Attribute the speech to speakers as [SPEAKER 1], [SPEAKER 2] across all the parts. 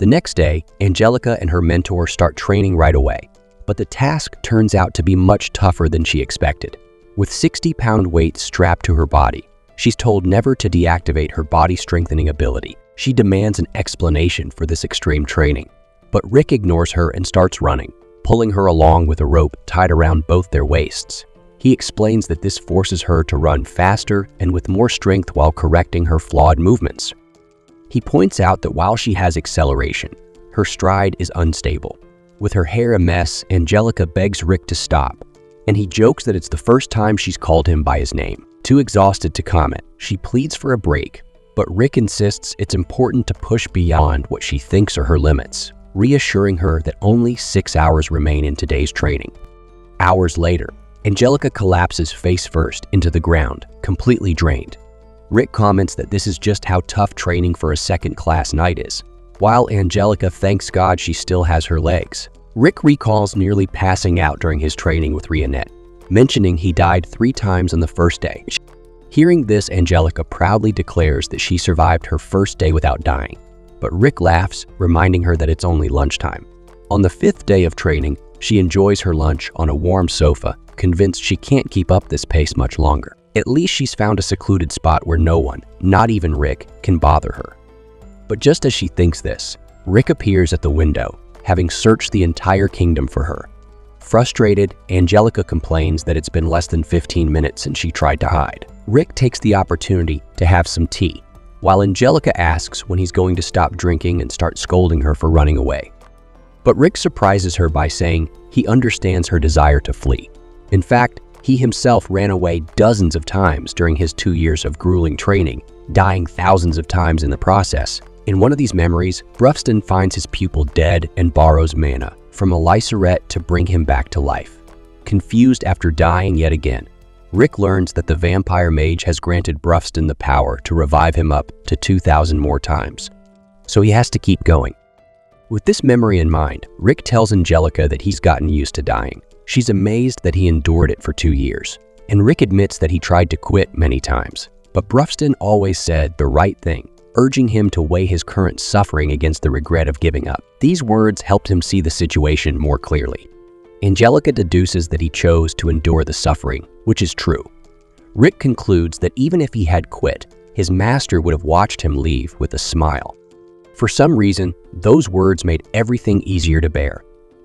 [SPEAKER 1] The next day, Angelica and her mentor start training right away, but the task turns out to be much tougher than she expected. With 60-pound weights strapped to her body, she's told never to deactivate her body-strengthening ability. She demands an explanation for this extreme training, but Rick ignores her and starts running, pulling her along with a rope tied around both their waists. He explains that this forces her to run faster and with more strength while correcting her flawed movements. He points out that while she has acceleration, her stride is unstable. With her hair a mess, Angelica begs Rick to stop, and he jokes that it's the first time she's called him by his name. Too exhausted to comment, she pleads for a break, but Rick insists it's important to push beyond what she thinks are her limits, reassuring her that only 6 hours remain in today's training. Hours later, Angelica collapses face first into the ground, completely drained. Rick comments that this is just how tough training for a second-class knight is, while Angelica thanks God she still has her legs. Rick recalls nearly passing out during his training with Reincarnated, mentioning he died 3 times on the first day. Hearing this, Angelica proudly declares that she survived her first day without dying, but Rick laughs, reminding her that it's only lunchtime. On the 5th day of training, she enjoys her lunch on a warm sofa, convinced she can't keep up this pace much longer. At least she's found a secluded spot where no one, not even Rick, can bother her. But just as she thinks this, Rick appears at the window, having searched the entire kingdom for her. Frustrated, Angelica complains that it's been less than 15 minutes since she tried to hide. Rick takes the opportunity to have some tea, while Angelica asks when he's going to stop drinking and start scolding her for running away. But Rick surprises her by saying he understands her desire to flee. In fact, he himself ran away dozens of times during his 2 years of grueling training, dying thousands of times in the process. In one of these memories, Brufston finds his pupil dead and borrows mana from a Lyceret to bring him back to life. Confused after dying yet again, Rick learns that the vampire mage has granted Brufston the power to revive him up to 2,000 more times. So he has to keep going. With this memory in mind, Rick tells Angelica that he's gotten used to dying. She's amazed that he endured it for 2 years, and Rick admits that he tried to quit many times. But Brufston always said the right thing, urging him to weigh his current suffering against the regret of giving up. These words helped him see the situation more clearly. Angelica deduces that he chose to endure the suffering, which is true. Rick concludes that even if he had quit, his master would have watched him leave with a smile. For some reason, those words made everything easier to bear.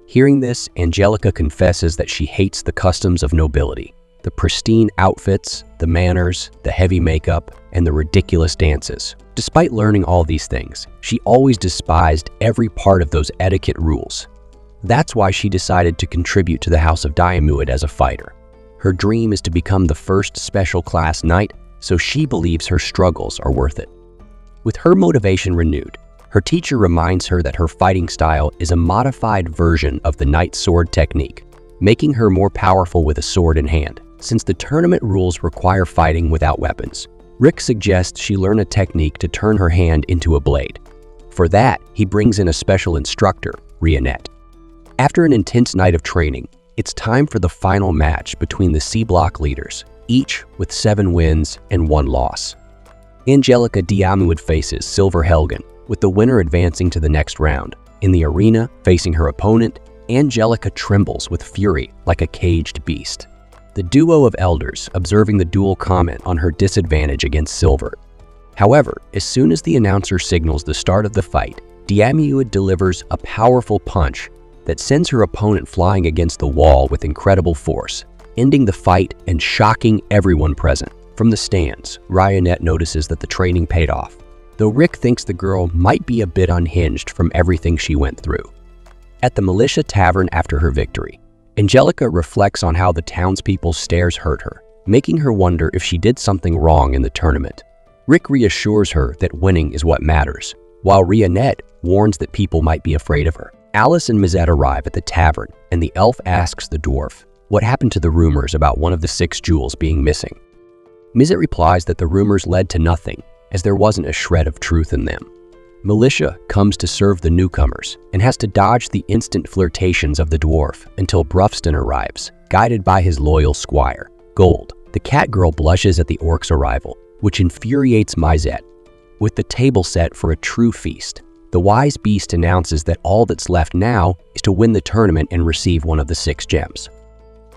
[SPEAKER 1] Hearing this, Angelica confesses that she hates the customs of nobility, the pristine outfits, the manners, the heavy makeup, and the ridiculous dances. Despite learning all these things, she always despised every part of those etiquette rules. That's why she decided to contribute to the House of Diamuid as a fighter. Her dream is to become the first special class knight, so she believes her struggles are worth it. With her motivation renewed, her teacher reminds her that her fighting style is a modified version of the knight sword technique, making her more powerful with a sword in hand. Since the tournament rules require fighting without weapons, Rick suggests she learn a technique to turn her hand into a blade. For that, he brings in a special instructor, Reincarnated. After an intense night of training, it's time for the final match between the C-Block leaders, each with 7 wins and 1 loss. Angelica Diamuid faces Silver Helgen, with the winner advancing to the next round. In the arena, facing her opponent, Angelica trembles with fury like a caged beast. The duo of elders observing the duel comment on her disadvantage against Silver. However, as soon as the announcer signals the start of the fight, Diamuid delivers a powerful punch that sends her opponent flying against the wall with incredible force, ending the fight and shocking everyone present. From the stands, Reincarnated notices that the training paid off, though Rick thinks the girl might be a bit unhinged from everything she went through. At the Militia Tavern after her victory, Angelica reflects on how the townspeople's stares hurt her, making her wonder if she did something wrong in the tournament. Rick reassures her that winning is what matters, while Reincarnated warns that people might be afraid of her. Alice and Mizette arrive at the tavern, and the elf asks the dwarf what happened to the rumors about one of the 6 jewels being missing. Mizette replies that the rumors led to nothing, as there wasn't a shred of truth in them. Militia comes to serve the newcomers and has to dodge the instant flirtations of the dwarf until Brufston arrives, guided by his loyal squire, Gold. The cat girl blushes at the orc's arrival, which infuriates Mizette. With the table set for a true feast, The wise beast announces that all that's left now is to win the tournament and receive one of the 6 gems.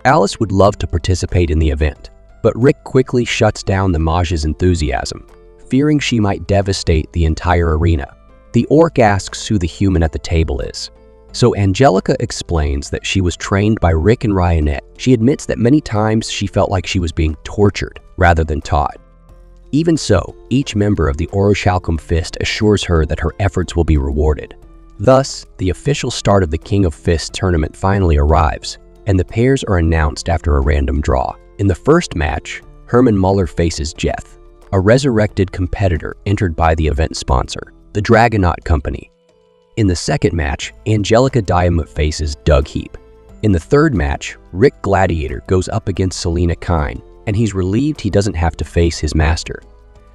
[SPEAKER 1] Alice would love to participate in the event, but Rick quickly shuts down the mage's enthusiasm, fearing she might devastate the entire arena. The orc asks who the human at the table is. So Angelica explains that she was trained by Rick and Rionette. She admits that many times she felt like she was being tortured rather than taught. Even so, each member of the Orichalcum Fist assures her that her efforts will be rewarded. Thus, the official start of the King of Fists tournament finally arrives, and the pairs are announced after a random draw. In the first match, Herman Muller faces Jeth, a resurrected competitor entered by the event sponsor, the Dragonaut Company. In the second match, Angelica Diamond faces Doug Heap. In the third match, Rick Gladiator goes up against Selena Kine, and he's relieved he doesn't have to face his master.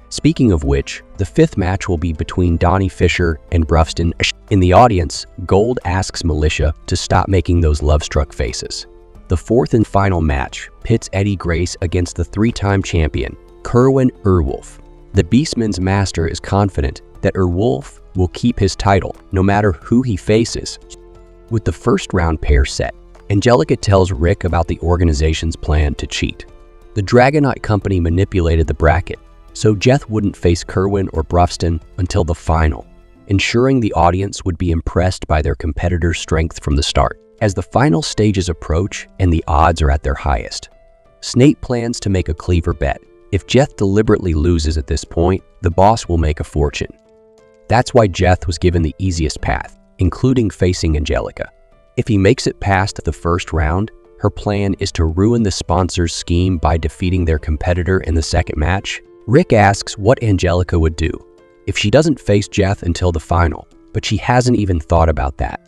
[SPEAKER 1] Speaking of which, the fifth match will be between Donnie Fisher and Brufston. In the audience, Gold asks Militia to stop making those love-struck faces. The fourth and final match pits Eddie Grace against the 3-time champion, Kerwin Urwolf. The Beastman's master is confident that Urwolf will keep his title no matter who he faces. With the first round pair set, Angelica tells Rick about the organization's plan to cheat. The Dragonaut Company manipulated the bracket, so Jeth wouldn't face Kerwin or Brufston until the final, ensuring the audience would be impressed by their competitor's strength from the start. As the final stages approach and the odds are at their highest, Snape plans to make a clever bet. If Jeth deliberately loses at this point, the boss will make a fortune. That's why Jeth was given the easiest path, including facing Angelica. If he makes it past the first round, her plan is to ruin the sponsor's scheme by defeating their competitor in the second match. Rick asks what Angelica would do if she doesn't face Jeth until the final, but she hasn't even thought about that.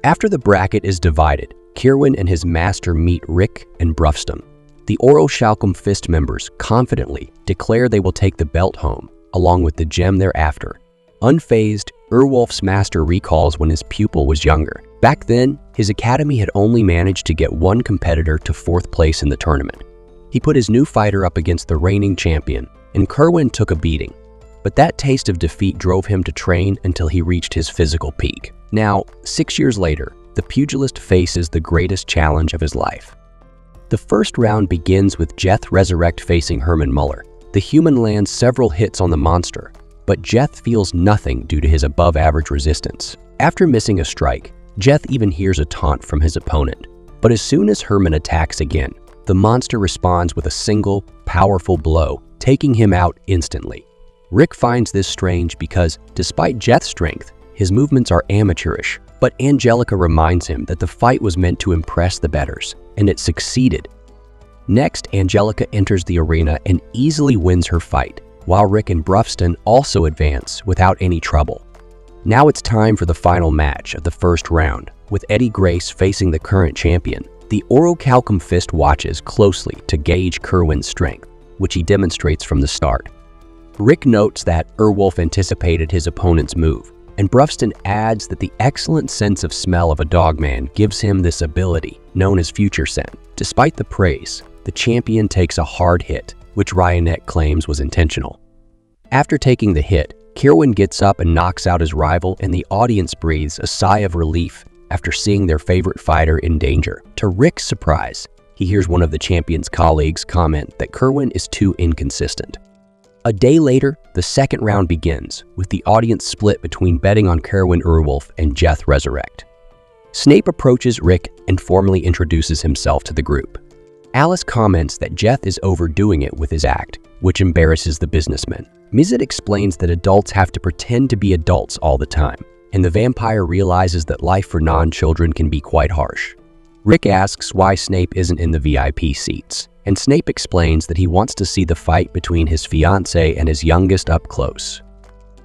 [SPEAKER 1] After the bracket is divided, Kerwin and his master meet Rick and Brufston. The Orichalcum Fist members confidently declare they will take the belt home, along with the gem thereafter. Unfazed, Urwolf's master recalls when his pupil was younger. Back then, his academy had only managed to get one competitor to 4th place in the tournament. He put his new fighter up against the reigning champion, and Kerwin took a beating. But that taste of defeat drove him to train until he reached his physical peak. Now, 6 years later, the pugilist faces the greatest challenge of his life. The first round begins with Jeth Resurrect facing Herman Muller. The human lands several hits on the monster, but Jeth feels nothing due to his above-average resistance. After missing a strike, Jeth even hears a taunt from his opponent. But as soon as Herman attacks again, the monster responds with a single, powerful blow, taking him out instantly. Rick finds this strange because, despite Jeth's strength, his movements are amateurish. But Angelica reminds him that the fight was meant to impress the bettors, and it succeeded. Next, Angelica enters the arena and easily wins her fight, while Rick and Brufston also advance without any trouble. Now it's time for the final match of the first round, with Eddie Grace facing the current champion. The Orichalcum Fist watches closely to gauge Kerwin's strength, which he demonstrates from the start. Rick notes that Urwolf anticipated his opponent's move, and Brufston adds that the excellent sense of smell of a dogman gives him this ability, known as Future Scent. Despite the praise, the champion takes a hard hit, which Rionette claims was intentional. After taking the hit, Kerwin gets up and knocks out his rival, and the audience breathes a sigh of relief after seeing their favorite fighter in danger. To Rick's surprise, he hears one of the champion's colleagues comment that Kerwin is too inconsistent. A day later, the second round begins, with the audience split between betting on Kerwin Urwolf and Jeth Resurrect. Snape approaches Rick and formally introduces himself to the group. Alice comments that Jeth is overdoing it with his act, which embarrasses the businessman. Mizet explains that adults have to pretend to be adults all the time, and the vampire realizes that life for non-children can be quite harsh. Rick asks why Snape isn't in the VIP seats, and Snape explains that he wants to see the fight between his fiancée and his youngest up close.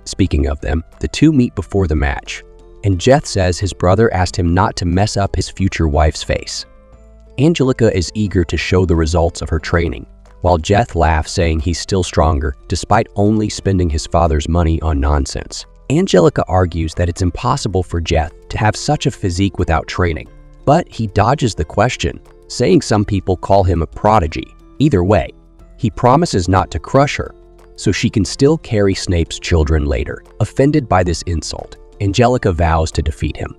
[SPEAKER 1] Speaking of them, the two meet before the match, and Jeth says his brother asked him not to mess up his future wife's face. Angelica is eager to show the results of her training, while Jeth laughs, saying he's still stronger despite only spending his father's money on nonsense. Angelica argues that it's impossible for Jeth to have such a physique without training, but he dodges the question, saying some people call him a prodigy. Either way, he promises not to crush her, so she can still carry Snape's children later. Offended by this insult, Angelica vows to defeat him.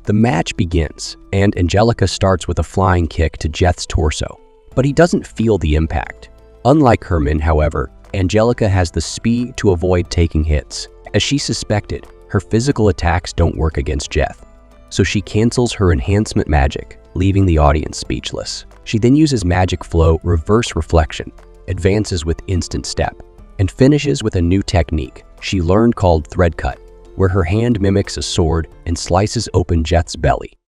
[SPEAKER 1] The match begins, and Angelica starts with a flying kick to Jeth's torso, but he doesn't feel the impact. Unlike Herman, however, Angelica has the speed to avoid taking hits. As she suspected, her physical attacks don't work against Jeth, so she cancels her enhancement magic, leaving the audience speechless. She then uses magic flow reverse reflection, advances with instant step, and finishes with a new technique she learned called thread cut, where her hand mimics a sword and slices open Jeth's belly.